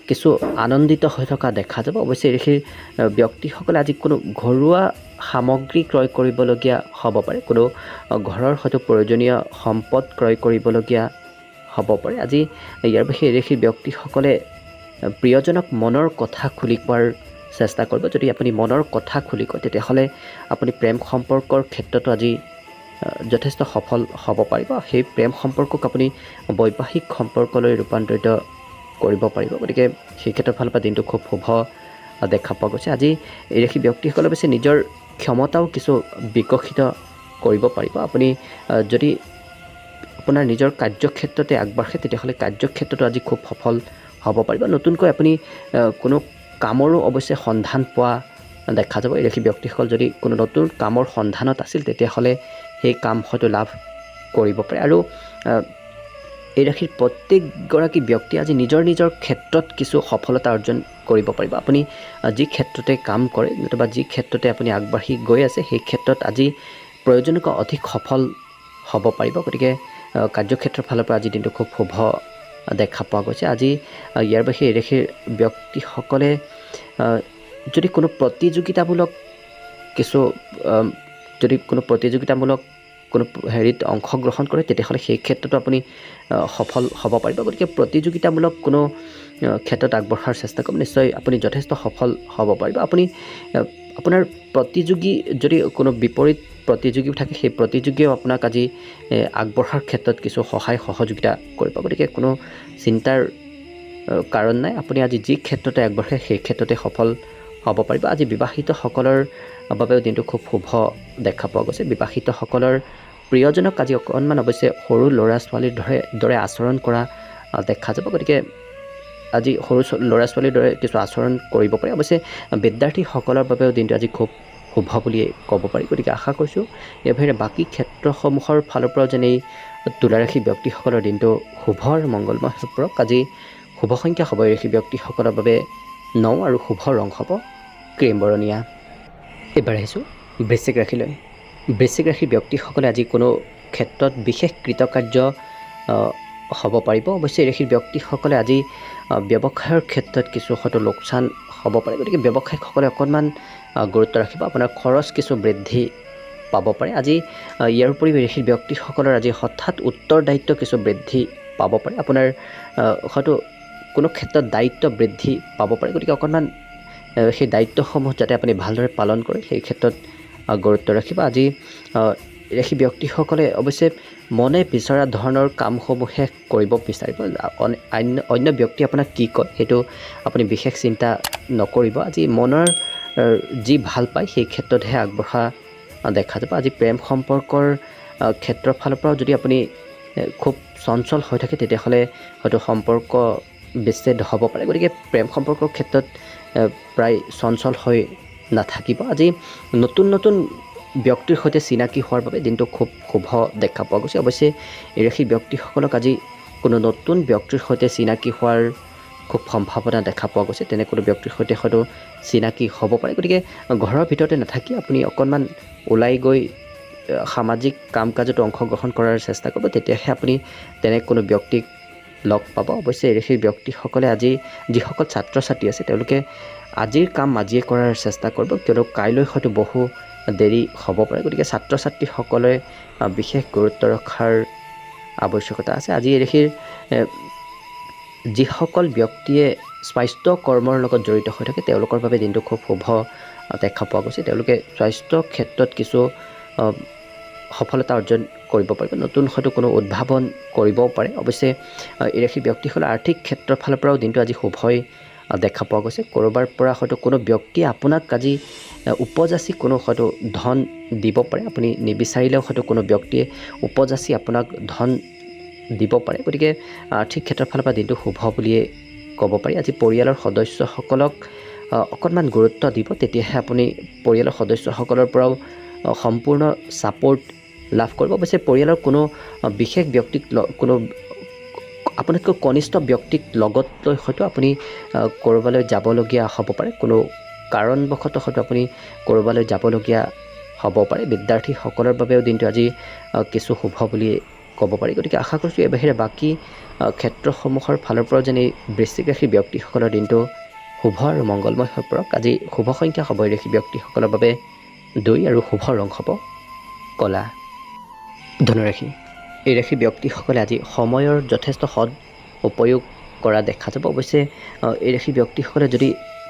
কিছু আনন্দিত হৈ থকা দেখা যাব। অৱশ্যে এই ৰাশিৰ ব্যক্তিসকলে আজি কোনো ঘৰুৱা সামগ্ৰী ক্ৰয় কৰিবলগীয়া হ'ব পাৰে, কোনো ঘৰৰ হয়তো প্ৰয়োজনীয় সম্পদ ক্ৰয় কৰিবলগীয়া হ'ব পাৰে। আজি ইয়াৰ বাহিৰে এই ৰাশিৰ ব্যক্তিসকলে প্ৰিয়জনক মনৰ কথা খুলি কোৱাৰ চেষ্টা কৰিব। যদি আপুনি মনৰ কথা খুলি কয় তেতিয়াহ'লে আপুনি প্ৰেম সম্পৰ্কৰ ক্ষেত্ৰতো আজি যথেষ্ট সফল হ'ব পাৰিব। সেই প্ৰেম সম্পৰ্কক আপুনি বৈবাহিক সম্পৰ্কলৈ ৰূপান্তৰিত কৰিব পাৰিব। গতিকে সেই ক্ষেত্ৰৰ ফালৰ পৰা দিনটো খুব শুভ দেখা পোৱা গৈছে। আজি এই ৰাশি ব্যক্তিসকলে অৱশ্যে নিজৰ ক্ষমতাও কিছু বিকশিত কৰিব পাৰিব। আপুনি যদি আপোনাৰ নিজৰ কাৰ্যক্ষেত্ৰতে আগবাঢ়ে তেতিয়াহ'লে কাৰ্যক্ষেত্ৰতো আজি খুব সফল হ'ব পাৰিব। নতুনকৈ আপুনি কোনো কামৰো অৱশ্যে সন্ধান পোৱা দেখা যাব। এই ৰাশি ব্যক্তিসকল যদি কোনো নতুন কামৰ সন্ধানত আছিল তেতিয়াহ'লে সেই কাম হয়তো লাভ কৰিব পাৰে। আৰু এই ৰাশিৰ প্ৰত্যেকগৰাকী ব্যক্তি আজি নিজৰ নিজৰ ক্ষেত্ৰত কিছু সফলতা অৰ্জন কৰিব পাৰিব। আপুনি যি ক্ষেত্ৰতে কাম কৰে নতুবা যি ক্ষেত্ৰতে আপুনি আগবাঢ়ি গৈ আছে সেই ক্ষেত্ৰত আজি প্ৰয়োজনকৈ অধিক সফল হ'ব পাৰিব। গতিকে কাৰ্যক্ষেত্ৰৰ ফালৰ পৰা আজি দিনটো খুব শুভ দেখা পোৱা গৈছে। আজি ইয়াৰ বাহিৰে এই ৰাশিৰ ব্যক্তিসকলে যদি কোনো প্ৰতিযোগিতামূলক কোনো হেৰিত অংশগ্ৰহণ কৰে তেতিয়াহ'লে সেই ক্ষেত্ৰতো আপুনি সফল হ'ব পাৰিব। গতিকে প্ৰতিযোগিতামূলক কোনো ক্ষেত্ৰত আগবঢ়াৰ চেষ্টা কৰক, নিশ্চয় আপুনি যথেষ্ট সফল হ'ব পাৰিব। আপুনি আপোনাৰ প্ৰতিযোগী যদি কোনো বিপৰীত প্ৰতিযোগীও থাকে সেই প্ৰতিযোগীয়েও আপোনাক আজি আগবঢ়াৰ ক্ষেত্ৰত কিছু সহায় সহযোগিতা কৰিব। গতিকে কোনো চিন্তাৰ কাৰণ নাই। আপুনি আজি যি ক্ষেত্ৰতে আগবাঢ়ে সেই ক্ষেত্ৰতে সফল হ'ব পাৰিব। আজি বিবাহিতসকলৰ বাবেও দিনটো খুব শুভ দেখা পোৱা গৈছে। বিবাহিতসকলৰ প্ৰিয়জনক আজি অকণমান অৱশ্যে সৰু ল'ৰা ছোৱালীৰ দৰে আচৰণ কৰা দেখা যাব। গতিকে আজি সৰু ল'ৰা ছোৱালীৰ দৰে কিছু আচৰণ কৰিব পাৰে। অৱশ্যে বিদ্যাৰ্থীসকলৰ বাবেও দিনটো আজি খুব শুভ বুলিয়েই ক'ব পাৰি। গতিকে আশা কৰিছোঁ ইয়াৰ বাহিৰে বাকী ক্ষেত্ৰসমূহৰ ফালৰ পৰাও যেন এই তুলা ৰাশি ব্যক্তিসকলৰ দিনটো শুভ আৰু মংগলময় হৈ পৰক। আজি শুভ সংখ্যা হ'ব এই ৰাশি ব্যক্তিসকলৰ বাবে 9 আৰু শুভ ৰং হ'ব ক্ৰীম বৰণীয়া। এইবাৰ আহিছোঁ বৃশ্চিক ৰাশিলৈ। বৃশ্চিক ৰাশিৰ ব্যক্তিসকলে আজি কোনো ক্ষেত্ৰত বিশেষ কৃতকাৰ্য হ'ব পাৰিব। অৱশ্যে এই ৰাশিৰ ব্যক্তিসকলে আজি ব্যৱসায়ৰ ক্ষেত্ৰত কিছু হয়তো লোকচান হ'ব পাৰে। গতিকে ব্যৱসায়িকসকলে অকণমান গুৰুত্ব ৰাখিব। আপোনাৰ খৰচ কিছু বৃদ্ধি পাব পাৰে। আজি ইয়াৰ উপৰিও ৰাশিৰ ব্যক্তিসকলৰ আজি হঠাৎ উত্তৰদায়িত্ব কিছু বৃদ্ধি পাব পাৰে। আপোনাৰ হয়তো কোনো ক্ষেত্ৰত দায়িত্ব বৃদ্ধি পাব পাৰে। গতিকে অকণমান সেই দায়িত্বসমূহ যাতে আপুনি ভালদৰে পালন কৰে সেই ক্ষেত্ৰত গুৰুত্ব ৰাখিব। আজি ৰাশি ব্যক্তিসকলে অৱশ্যে মনে বিচৰা ধৰণৰ কামসমূহে কৰিব বিচাৰিব। অন্য ব্যক্তি আপোনাক কি কয় সেইটো আপুনি বিশেষ চিন্তা নকৰিব। আজি মনৰ যি ভাল পায় সেই ক্ষেত্ৰতহে আগবঢ়া দেখা যাব। আজি প্ৰেম সম্পৰ্কৰ ক্ষেত্ৰৰ ফালৰ পৰাও যদি আপুনি খুব চঞ্চল হৈ থাকে তেতিয়াহ'লে হয়তো সম্পৰ্ক বিচ্ছেদ হ'ব পাৰে। গতিকে প্ৰেম সম্পৰ্কৰ ক্ষেত্ৰত প্ৰায় চঞ্চল হৈ নাথাকিব। আজি নতুন ব্যক্তিৰ সৈতে চিনাকি হোৱাৰ বাবে দিনটো খুব শুভ দেখা পোৱা গৈছে। অৱশ্যে এই ৰাশি ব্যক্তিসকলক আজি কোনো নতুন ব্যক্তিৰ সৈতে চিনাকি হোৱাৰ খুব সম্ভাৱনা দেখা পোৱা গৈছে। তেনে কোনো ব্যক্তিৰ সৈতে হয়তো চিনাকি হ'ব পাৰে। গতিকে ঘৰৰ ভিতৰতে নাথাকি আপুনি অকণমান ওলাই গৈ সামাজিক কাম কাজতো অংশগ্ৰহণ কৰাৰ চেষ্টা কৰিব, তেতিয়াহে আপুনি তেনে কোনো ব্যক্তিক লগ পাব। অৱশ্যে এই ৰাশিৰ ব্যক্তিসকলে আজি যিসকল ছাত্ৰ ছাত্ৰী আছে তেওঁলোকে আজিৰ কাম আজিয়ে কৰাৰ চেষ্টা কৰিব, কিয়নো কাইলৈ হয়তো বহু দেৰি হ'ব পাৰে। গতিকে ছাত্ৰ ছাত্ৰীসকলে বিশেষ গুৰুত্ব ৰখাৰ আৱশ্যকতা আছে। আজি এই ৰাশিৰ যিসকল ব্যক্তিয়ে স্বাস্থ্য কৰ্মৰ লগত জড়িত হৈ থাকে তেওঁলোকৰ বাবে দিনটো খুব শুভ দেখা পোৱা গৈছে। তেওঁলোকে স্বাস্থ্য ক্ষেত্ৰত কিছু সফলতা অৰ্জন কৰিব পাৰিব। নতুন হয়তো কোনো উদ্ভাৱন কৰিবও পাৰে। অৱশ্যে এই ৰাশি ব্যক্তিসকলে আৰ্থিক ক্ষেত্ৰৰ ফালৰ পৰাও দিনটো আজি শুভই দেখা পোৱা গৈছে। ক'ৰবাৰ পৰা হয়তো কোনো ব্যক্তিয়ে আপোনাক আজি উপযাচি কোনো হয়তো ধন দিব পাৰে। আপুনি নিবিচাৰিলেও হয়তো কোনো ব্যক্তিয়ে উপযাচি আপোনাক ধন দিব পাৰে। গতিকে আৰ্থিক ক্ষেত্ৰৰ ফালৰ পৰা দিনটো শুভ বুলিয়ে ক'ব পাৰি। আজি পৰিয়ালৰ সদস্যসকলক অকণমান গুৰুত্ব দিব, তেতিয়াহে আপুনি পৰিয়ালৰ সদস্যসকলৰ পৰাও সম্পূৰ্ণ ছাপোৰ্ট লাভ কৰিব। অৱশ্যে পৰিয়ালৰ কোনো বিশেষ ব্যক্তিক কোনো আপোনাতকৈ কনিষ্ঠ ব্যক্তিক লগত লৈ হয়তো আপুনি ক'ৰবালৈ যাবলগীয়া হ'ব পাৰে। কোনো কাৰণবশতঃ হয়তো আপুনি ক'ৰবালৈ যাবলগীয়া হ'ব পাৰে। বিদ্যাৰ্থীসকলৰ বাবেও দিনটো আজি কিছু শুভ বুলি ক'ব পাৰি। গতিকে আশা কৰিছোঁ এই বাহিৰে বাকী ক্ষেত্ৰসমূহৰ ফালৰ পৰাও যেন এই বৃশ্চিক ৰাশিৰ ব্যক্তিসকলৰ দিনটো শুভ আৰু মংগলময় হৈ পৰক। আজি শুভ সংখ্যা হ'ব এই ৰাশি ব্যক্তিসকলৰ বাবে 2 আৰু শুভ ৰং হ'ব ক'লা। ধনুৰাশি। এই ৰাশি ব্যক্তিসকলে আজি সময়ৰ যথেষ্ট সদ উপয়োগ কৰা দেখা যাব। অৱশ্যে এই ৰাশি ব্যক্তিসকলে যদি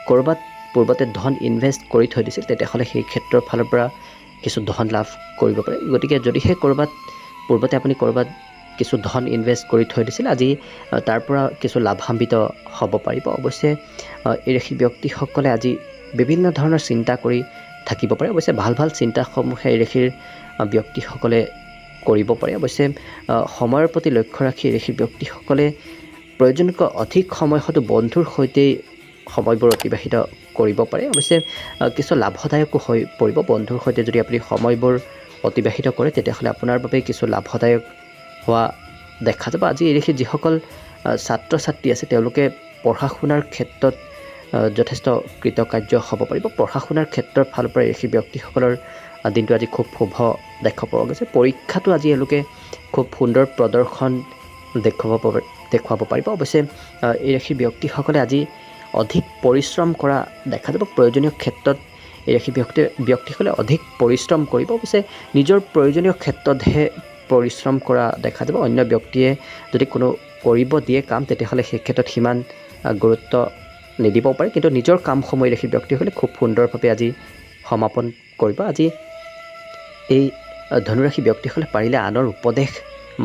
ক'ৰবাত পূৰ্বতে ধন ইনভেষ্ট কৰি থৈ দিছিল তেতিয়াহ'লে সেই ক্ষেত্ৰৰ ফালৰ পৰা কিছু ধন লাভ কৰিব পাৰে। গতিকে যদিহে পূৰ্বতে আপুনি ক'ৰবাত কিছু ধন ইনভেষ্ট কৰি থৈ দিছিল আজি তাৰ পৰা কিছু লাভান্বিত হ'ব পাৰিব অৱশ্যে এই ৰাশি ব্যক্তিসকলে আজি বিভিন্ন ধৰণৰ চিন্তা কৰি থাকিব পাৰে অৱশ্যে ভাল ভাল চিন্তাসমূহে এই ৰাশিৰ ব্যক্তিসকলে কৰিব পাৰে অৱশ্যে সময়ৰ প্ৰতি লক্ষ্য ৰাখি এই ৰাশিৰ ব্যক্তিসকলে প্ৰয়োজনতকৈ অধিক সময় হয়তো বন্ধুৰ সৈতে সময়বোৰ অতিবাহিত কৰিব পাৰে অৱশ্যে কিছু লাভদায়কো হৈ পৰিব বন্ধুৰ সৈতে যদি আপুনি সময়বোৰ অতিবাহিত কৰে তেতিয়াহ'লে আপোনাৰ বাবে কিছু লাভদায়ক হোৱা দেখা যাব আজি এই ৰাশিৰ যিসকল ছাত্ৰ ছাত্ৰী আছে তেওঁলোকে পঢ়া শুনাৰ ক্ষেত্ৰত যথেষ্ট কৃতকাৰ্য হ'ব পাৰিব পঢ়া শুনাৰ ক্ষেত্ৰৰ ফালৰ পৰা এই ৰাশিৰ ব্যক্তিসকলৰ দিনটো আজি খুব শুভ দেখা পোৱা গৈছে পৰীক্ষাটো আজি এওঁলোকে খুব সুন্দৰ প্ৰদৰ্শন দেখুৱাব পাৰিব অৱশ্যে এই ৰাশিৰ ব্যক্তিসকলে আজি অধিক পৰিশ্ৰম কৰা দেখা যাব প্ৰয়োজনীয় ক্ষেত্ৰত এই ৰাশিৰ ব্যক্তিসকলে অধিক পৰিশ্ৰম কৰিব অৱশ্যে নিজৰ প্ৰয়োজনীয় ক্ষেত্ৰতহে পৰিশ্ৰম কৰা দেখা যাব অন্য ব্যক্তিয়ে যদি কোনো কৰিব দিয়ে কাম তেতিয়াহ'লে সেই ক্ষেত্ৰত সিমান গুৰুত্ব নিদিব পাৰে কিন্তু নিজৰ কামসমূহ এই ৰাশিৰ ব্যক্তিসকলে খুব সুন্দৰভাৱে আজি সমাপন কৰিব আজি এই ধনুৰাশি ব্যক্তিসকলে পাৰিলে আনৰ উপদেশ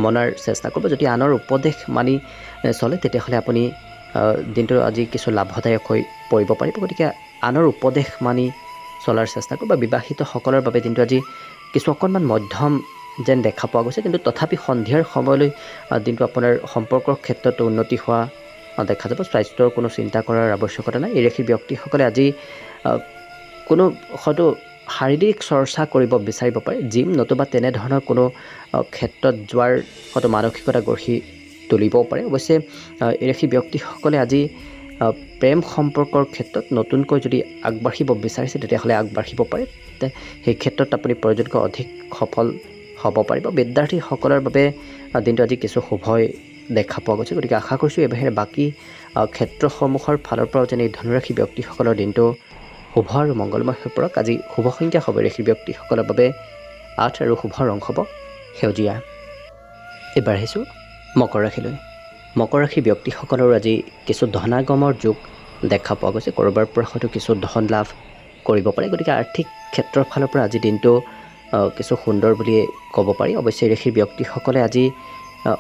মনাৰ চেষ্টা কৰিব যদি আনৰ উপদেশ মানি চলে তেতিয়াহ'লে আপুনি দিনটো আজি কিছু লাভদায়ক হৈ পৰিব পাৰিব গতিকে আনৰ উপদেশ মানি চলাৰ চেষ্টা কৰিব বিবাহিতসকলৰ বাবে দিনটো আজি কিছু অকণমান মধ্যম যেন দেখা পোৱা গৈছে কিন্তু তথাপি সন্ধিয়াৰ সময়লৈ দিনটো আপোনাৰ সম্পৰ্কৰ ক্ষেত্ৰত উন্নতি হোৱা দেখা যাব স্বাস্থ্যৰ কোনো চিন্তা কৰাৰ আৱশ্যকতা নাই এই ৰাশিৰ ব্যক্তিসকলে আজি কোনো হয়তো শাৰীৰিক চৰ্চা কৰিব বিচাৰিব পাৰে জিম নতুবা তেনেধৰণৰ কোনো ক্ষেত্ৰত যোৱাৰ হয়তো মানসিকতা গঢ়ি তুলিবও পাৰে অৱশ্যে এই ৰাশিৰ ব্যক্তিসকলে আজি প্ৰেম সম্পৰ্কৰ ক্ষেত্ৰত নতুনকৈ যদি আগবাঢ়িব বিচাৰিছে তেতিয়াহ'লে আগবাঢ়িব পাৰে সেই ক্ষেত্ৰত আপুনি প্ৰয়োজনতকৈ অধিক সফল হ'ব পাৰিব বিদ্যাৰ্থীসকলৰ বাবে দিনটো আজি কিছু শুভই দেখা পোৱা গৈছে গতিকে আশা কৰিছোঁ এই বাহিৰে বাকী ক্ষেত্ৰসমূহৰ ফালৰ পৰাও যেনে এই ধনুৰাশি ব্যক্তিসকলৰ দিনটো শুভ আৰু মংগলময় হৈ পৰক আজি শুভ সংখ্যা হ'ব ৰাশি ব্যক্তিসকলৰ বাবে 8 আৰু শুভ ৰং হ'ব সেউজীয়া এইবাৰ আহিছোঁ মকৰ ৰাশিলৈ মকৰ ৰাশি ব্যক্তিসকলৰ আজি কিছু ধনাগমৰ যোগ দেখা পোৱা গৈছে ক'ৰবাৰ পৰা হয়তো কিছু ধন লাভ কৰিব পাৰে গতিকে আৰ্থিক ক্ষেত্ৰৰ ফালৰ পৰা আজি দিনটো কিছু সুন্দৰ বুলিয়ে ক'ব পাৰি অৱশ্যে ৰাশিৰ ব্যক্তিসকলে আজি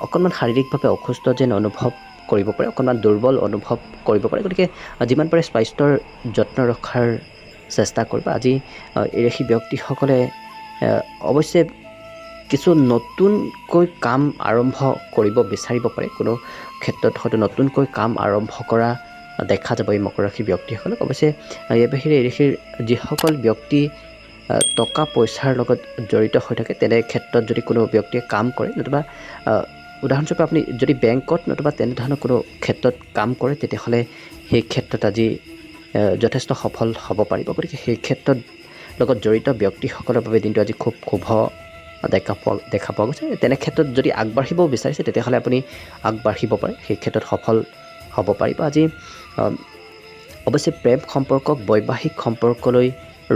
অকণমান শাৰীৰিকভাৱে অসুস্থ যেন অনুভৱ কৰিব পাৰে অকণমান দুৰ্বল অনুভৱ কৰিব পাৰে গতিকে যিমান পাৰে স্বাস্থ্যৰ যত্ন ৰখাৰ চেষ্টা কৰিব আজি এই ৰাশি ব্যক্তিসকলে অৱশ্যে কিছু নতুনকৈ কাম আৰম্ভ কৰিব বিচাৰিব পাৰে কোনো ক্ষেত্ৰত হয়তো নতুনকৈ কাম আৰম্ভ কৰা দেখা যাব এই মকৰ ৰাশি ব্যক্তিসকলক অৱশ্যে এই বাহিৰে এই ৰাশিৰ যিসকল ব্যক্তি টকা পইচাৰ লগত জড়িত হৈ থাকে তেনে ক্ষেত্ৰত যদি কোনো ব্যক্তিয়ে কাম কৰে নতুবা উদাহৰণস্বৰূপে আপুনি যদি বেংকত নতুবা তেনেধৰণৰ কোনো ক্ষেত্ৰত কাম কৰে তেতিয়াহ'লে সেই ক্ষেত্ৰত আজি যথেষ্ট সফল হ'ব পাৰিব গতিকে সেই ক্ষেত্ৰত লগত জড়িত ব্যক্তিসকলৰ বাবে দিনটো আজি খুব শুভ দেখা পোৱা গৈছে তেনে ক্ষেত্ৰত যদি আগবাঢ়িব বিচাৰিছে তেতিয়াহ'লে আপুনি আগবাঢ়িব পাৰে সেই ক্ষেত্ৰত সফল হ'ব পাৰিব আজি অৱশ্যে প্ৰেম সম্পৰ্কক বৈবাহিক সম্পৰ্কলৈ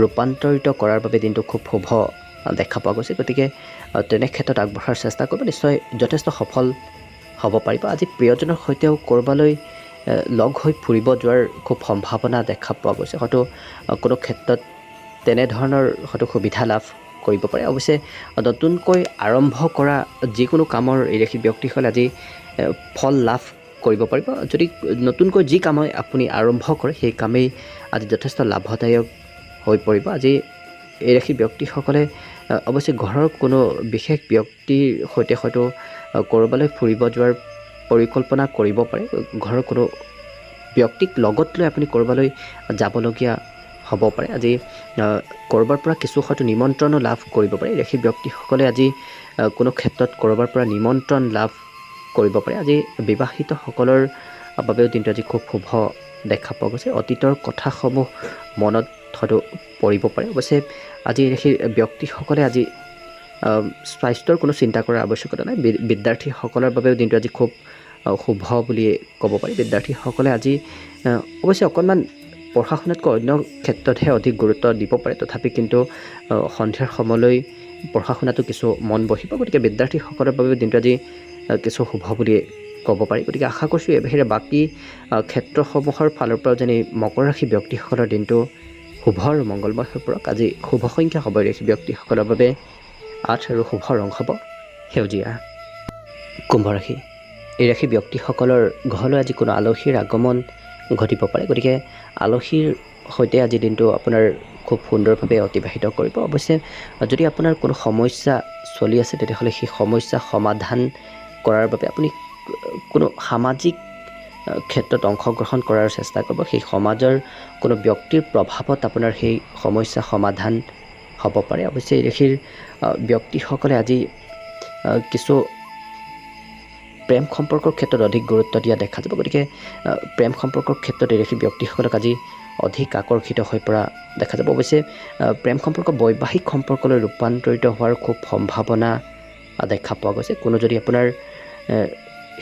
ৰূপান্তৰিত কৰাৰ বাবে দিনটো খুব শুভ দেখা পোৱা গৈছে গতিকে তেনে ক্ষেত্ৰত আগবঢ়াৰ চেষ্টা কৰিব নিশ্চয় যথেষ্ট সফল হ'ব পাৰিব আজি প্ৰিয়জনৰ সৈতেও ক'ৰবালৈ লগ হৈ ফুৰিব যোৱাৰ খুব সম্ভাৱনা দেখা পোৱা গৈছে হয়তো কোনো ক্ষেত্ৰত তেনেধৰণৰ হয়তো সুবিধা লাভ কৰিব পাৰে অৱশ্যে নতুনকৈ আৰম্ভ কৰা যিকোনো কামৰ এই ৰাশি ব্যক্তিসকলে আজি ফল লাভ কৰিব পাৰিব যদি নতুনকৈ যি কামেই আপুনি আৰম্ভ কৰে সেই কামেই আজি যথেষ্ট লাভদায়ক হৈ পৰিব আজি এই ৰাশি ব্যক্তিসকলে অৱশ্যে ঘৰৰ কোনো বিশেষ ব্যক্তিৰ সৈতে হয়তো ক'ৰবালৈ ফুৰিব যোৱাৰ পৰিকল্পনা কৰিব পাৰে ঘৰৰ কোনো ব্যক্তিক লগত লৈ আপুনি ক'ৰবালৈ যাবলগীয়া হ'ব পাৰে আজি ক'ৰবাৰ পৰা কিছু হয়তো নিমন্ত্ৰণো লাভ কৰিব পাৰে এই ৰাশি ব্যক্তিসকলে আজি কোনো ক্ষেত্ৰত ক'ৰবাৰ পৰা নিমন্ত্ৰণ লাভ কৰিব পাৰে আজি বিবাহিতসকলৰ বাবেও দিনটো আজি খুব শুভ দেখা পোৱা গৈছে অতীতৰ কথাসমূহ মনত হয়তো পৰিব পাৰে অৱশ্যে আজি এই ৰাশিৰ ব্যক্তিসকলে আজি স্বাস্থ্যৰ কোনো চিন্তা কৰাৰ আৱশ্যকতা নাই বিদ্যাৰ্থীসকলৰ বাবেও দিনটো আজি খুব শুভ বুলিয়ে ক'ব পাৰি বিদ্যাৰ্থীসকলে আজি অৱশ্যে অকণমান পঢ়া শুনাতকৈ অন্য ক্ষেত্ৰতহে অধিক গুৰুত্ব দিব পাৰে তথাপি কিন্তু সন্ধিয়াৰ সময়লৈ পঢ়া শুনাটো কিছু মন বহিব গতিকে বিদ্যাৰ্থীসকলৰ বাবেও দিনটো আজি কিছু শুভ বুলিয়ে ক'ব পাৰি গতিকে আশা কৰিছোঁ এই বাহিৰে বাকী ক্ষেত্ৰসমূহৰ ফালৰ পৰাও যেনে মকৰ ৰাশি ব্যক্তিসকলৰ দিনটো শুভ আৰু মংগলময় হৈ পৰক আজি শুভ সংখ্যা হ'ব ৰাশি ব্যক্তিসকলৰ বাবে 8 আৰু শুভ ৰং হ'ব সেউজীয়া কুম্ভ ৰাশি এই ৰাশি ব্যক্তিসকলৰ ঘৰলৈ আজি কোনো আলহীৰ আগমন ঘটিব পাৰে। গতিকে আলহীৰ সৈতে আজি দিনটো আপোনাৰ খুব সুন্দৰভাৱে অতিবাহিত কৰিব। অৱশ্যে যদি আপোনাৰ কোনো সমস্যা চলি আছে তেতিয়াহ'লে সেই সমস্যা সমাধান কৰাৰ বাবে আপুনি কোনো সামাজিক ক্ষেত্ৰত অংশগ্ৰহণ কৰাৰ চেষ্টা কৰিব। সেই সমাজৰ কোনো ব্যক্তিৰ প্ৰভাৱত আপোনাৰ সেই সমস্যা সমাধান হ'ব পাৰে। অৱশ্যে এই ৰাশিৰ ব্যক্তিসকলে আজি কিছু প্ৰেম সম্পৰ্কৰ ক্ষেত্ৰত অধিক গুৰুত্ব দিয়া দেখা যাব। গতিকে প্ৰেম সম্পৰ্কৰ ক্ষেত্ৰত এই ৰাশিৰ ব্যক্তিসকলক আজি অধিক আকৰ্ষিত হৈ পৰা দেখা যাব। অৱশ্যে প্ৰেম সম্পৰ্ক বৈবাহিক সম্পৰ্কলৈ ৰূপান্তৰিত হোৱাৰ খুব সম্ভাৱনা দেখা পোৱা গৈছে। কোনো যদি আপোনাৰ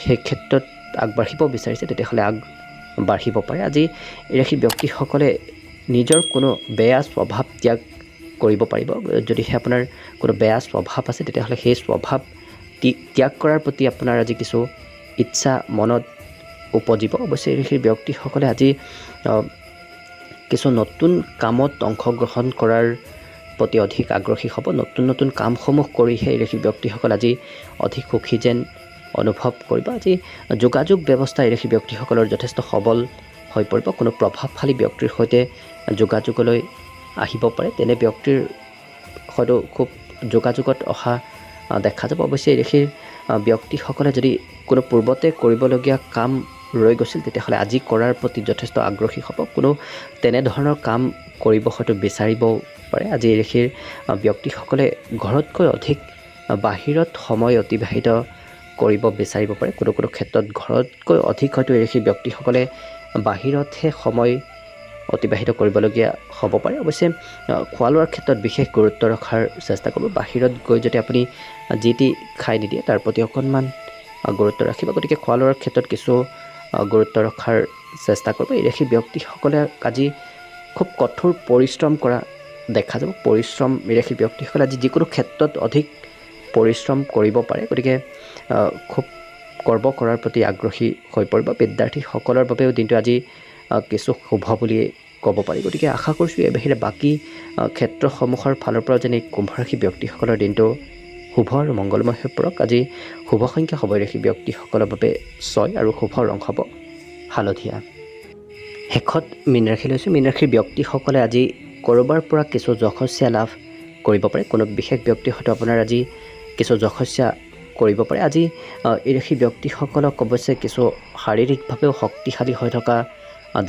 সেই ক্ষেত্ৰত আগবাঢ়িব বিচাৰিছে তেতিয়াহ'লে আগবাঢ়িব পাৰে। আজি এই ৰাশিৰ ব্যক্তিসকলে নিজৰ কোনো বেয়া স্বভাৱ ত্যাগ কৰিব পাৰিব। যদিহে আপোনাৰ কোনো বেয়া স্বভাৱ আছে তেতিয়াহ'লে সেই স্বভাৱ ত্যাগ কৰাৰ প্ৰতি আপোনাৰ আজি কিছু ইচ্ছা মনত উপজিব। অৱশ্যে এই ৰাশিৰ ব্যক্তিসকলে আজি কিছু নতুন কামত অংশগ্ৰহণ কৰাৰ প্ৰতি অধিক আগ্ৰহী হ'ব। নতুন কামসমূহ কৰিহে এই ৰাশিৰ ব্যক্তিসকল আজি অধিক সুখী যেন অনুভৱ কৰিব। আজি যোগাযোগ ব্যৱস্থা এই ৰাশিৰ ব্যক্তিসকলৰ যথেষ্ট সবল হৈ পৰিব। কোনো প্ৰভাৱশালী ব্যক্তিৰ সৈতে যোগাযোগলৈ আহিব পাৰে। তেনে ব্যক্তিৰ হয়তো খুব যোগাযোগত অহা দেখা যাব। অৱশ্যে এই ৰাশিৰ ব্যক্তিসকলে যদি কোনো পূৰ্বতে কৰিবলগীয়া কাম ৰৈ গৈছিল তেতিয়াহ'লে আজি কৰাৰ প্ৰতি যথেষ্ট আগ্ৰহী হ'ব। কোনো তেনেধৰণৰ কাম কৰিব হয়তো বিচাৰিবও পাৰে। আজি এই ৰাশিৰ ব্যক্তিসকলে ঘৰতকৈ অধিক বাহিৰত সময় অতিবাহিত কৰিব বিচাৰিব পাৰে। কোনো ক্ষেত্ৰত ঘৰতকৈ অধিক হয়তো এই ৰাশিৰ ব্যক্তিসকলে বাহিৰতহে সময় অতিবাহিত কৰিবলগীয়া হ'ব পাৰে। অৱশ্যে খোৱা লোৱাৰ ক্ষেত্ৰত বিশেষ গুৰুত্ব ৰখাৰ চেষ্টা কৰিব। বাহিৰত গৈ যদি আপুনি যি টি খাই নিদিয়ে তাৰ প্ৰতি অকণমান গুৰুত্ব ৰাখিব। গতিকে খোৱা লোৱাৰ ক্ষেত্ৰত কিছু গুৰুত্ব ৰখাৰ চেষ্টা কৰিব। এই ৰাশিৰ ব্যক্তিসকলে আজি খুব কঠোৰ পৰিশ্ৰম কৰা দেখা যাব। এই ৰাশিৰ ব্যক্তিসকলে আজি যিকোনো ক্ষেত্ৰত অধিক পৰিশ্ৰম কৰিব পাৰে। গতিকে খুব কৰ্ম কৰাৰ প্ৰতি আগ্ৰহী হৈ পৰিব। বিদ্যাৰ্থীসকলৰ বাবেও দিনটো আজি কিছু শুভ বুলিয়েই ক'ব পাৰি। গতিকে আশা কৰিছোঁ এই বাহিৰে বাকী ক্ষেত্ৰসমূহৰ ফালৰ পৰা যেনে কুম্ভ ৰাশি ব্যক্তিসকলৰ দিনটো শুভ আৰু মংগলময় হৈ পৰক। আজি শুভ সংখ্যা হ'ব এই ৰাশি ব্যক্তিসকলৰ বাবে 6 আৰু শুভ ৰং হ'ব হালধীয়া। শেষত মীন ৰাশি লৈছোঁ। মীন ৰাশিৰ ব্যক্তিসকলে আজি ক'ৰবাৰ পৰা কিছু যশস্যা লাভ কৰিব পাৰে। কোনো বিশেষ ব্যক্তি হয়তো আপোনাৰ আজি কিছু যশস্যা কৰিব পাৰে। আজি এই ৰাশি ব্যক্তিসকলক অৱশ্যে কিছু শাৰীৰিকভাৱেও শক্তিশালী হৈ থকা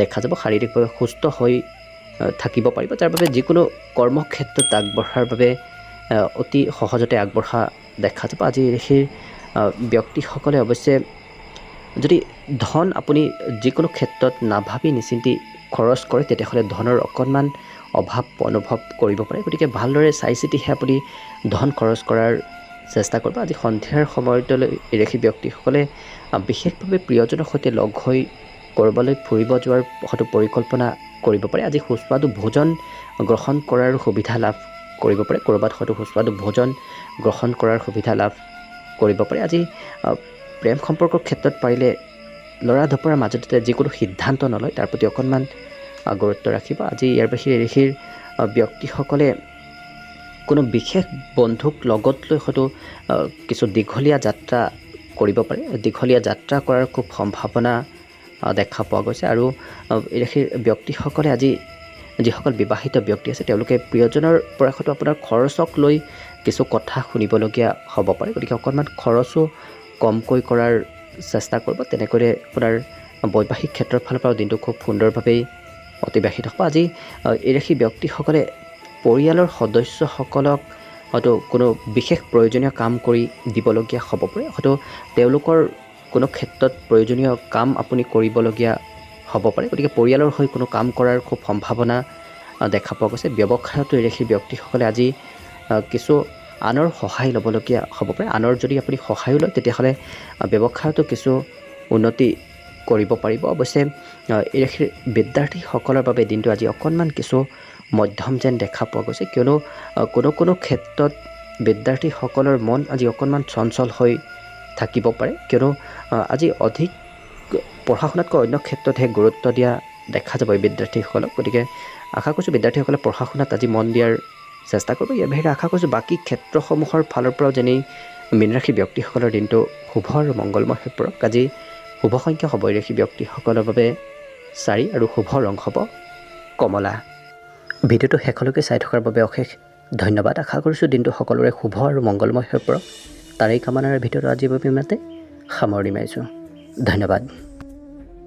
দেখা যাব। শাৰীৰিকভাৱে সুস্থ হৈ থাকিব পাৰিব, যাৰ বাবে যিকোনো কৰ্মক্ষেত্ৰত আগবঢ়াৰ বাবে অতি সহজতে আগবঢ়া দেখা যাব। আজি এই ৰাশিৰ ব্যক্তিসকলে অৱশ্যে যদি ধন আপুনি যিকোনো ক্ষেত্ৰত নাভাবি নিচিন্তি খৰচ কৰে তেতিয়াহ'লে ধনৰ অকণমান অভাৱ অনুভৱ কৰিব পাৰে। গতিকে ভালদৰে চাই চিতিহে আপুনি ধন খৰচ কৰাৰ চেষ্টা কৰিব। আজি সন্ধিয়াৰ সময়লৈ এই ৰাশি ব্যক্তিসকলে বিশেষভাৱে প্ৰিয়জনৰ সৈতে লগ হৈ ক'ৰবালৈ ফুৰিব যোৱাৰ হয়তো পৰিকল্পনা কৰিব পাৰে। আজি সুস্বাদু ভোজন গ্ৰহণ কৰাৰ সুবিধা লাভ কৰিব পাৰে। ক'ৰবাত হয়তো সুস্বাদু ভোজন গ্ৰহণ কৰাৰ সুবিধা লাভ কৰিব পাৰে। আজি প্ৰেম সম্পৰ্কৰ ক্ষেত্ৰত পাৰিলে ল'ৰা ধপৰাৰ মাজতে যিকোনো সিদ্ধান্ত নলয় তাৰ প্ৰতি অকণমান গুৰুত্ব ৰাখিব। আজি ইয়াৰ বাহিৰে ৰাশিৰ ব্যক্তিসকলে কোনো বিশেষ বন্ধুক লগত লৈ হয়তো কিছু দীঘলীয়া যাত্ৰা কৰিব পাৰে। দীঘলীয়া যাত্ৰা কৰাৰ খুব সম্ভাৱনা দেখা পোৱা গৈছে। আৰু এই ৰাশিৰ ব্যক্তিসকলে আজি যিসকল বিবাহিত ব্যক্তি আছে তেওঁলোকে প্ৰিয়জনৰ পৰা হয়তো আপোনাৰ খৰচক লৈ কিছু কথা শুনিবলগীয়া হ'ব পাৰে। গতিকে অকণমান খৰচো কমকৈ কৰাৰ চেষ্টা কৰিব। তেনেকৈ আপোনাৰ বৈবাহিক ক্ষেত্ৰৰ ফালৰ পৰাও দিনটো খুব সুন্দৰভাৱেই অতিবাহিত হ'ব। আজি এই ৰাশি ব্যক্তিসকলে পৰিয়ালৰ সদস্যসকলক হয়তো কোনো বিশেষ প্ৰয়োজনীয় কাম কৰি দিবলগীয়া হ'ব পাৰে। হয়তো তেওঁলোকৰ কোনো ক্ষেত্ৰত প্ৰয়োজনীয় কাম আপুনি কৰিবলগীয়া হ'ব পাৰে। গতিকে পৰিয়ালৰ হৈ কোনো কাম কৰাৰ খুব সম্ভাৱনা দেখা পোৱা গৈছে। ব্যৱসায়তো এই ৰাশিৰ ব্যক্তিসকলে আজি কিছু আনৰ সহায় ল'বলগীয়া হ'ব পাৰে। আনৰ যদি আপুনি সহায়ো লয় তেতিয়াহ'লে ব্যৱসায়তো কিছু উন্নতি কৰিব পাৰিব। অৱশ্যে এই ৰাশিৰ বিদ্যাৰ্থীসকলৰ বাবে দিনটো আজি অকণমান কিছু মধ্যম যেন দেখা পোৱা গৈছে, কিয়নো কোনো ক্ষেত্ৰত বিদ্যাৰ্থীসকলৰ মন আজি অকণমান চঞ্চল হৈ থাকিব পাৰে, কিয়নো আজি অধিক পঢ়া শুনাতকৈ অন্য ক্ষেত্ৰতহে গুৰুত্ব দিয়া দেখা যাব এই বিদ্যাৰ্থীসকলক। গতিকে আশা কৰিছোঁ বিদ্যাৰ্থীসকলে পঢ়া শুনাত আজি মন দিয়াৰ চেষ্টা কৰিব। ইয়াৰ বাহিৰে আশা কৰিছোঁ বাকী ক্ষেত্ৰসমূহৰ ফালৰ পৰাও যেনেই মীন ৰাশি ব্যক্তিসকলৰ দিনটো শুভ আৰু মংগলময় হৈ পৰক। আজি শুভ সংখ্যা হ'ব এই ৰাশি ব্যক্তিসকলৰ বাবে 4 আৰু শুভ ৰং হ'ব কমলা। ভিডিঅ'টো শেষলৈকে চাই থকাৰ বাবে অশেষ ধন্যবাদ। আশা কৰিছোঁ দিনটো সকলোৰে শুভ আৰু মংগলময় হৈ পৰক। তাৰেই কামনাৰে ভিডিঅ'টো আজিৰ বাবে ইমানতে সামৰণি মাৰিছোঁ। ধন্যবাদ।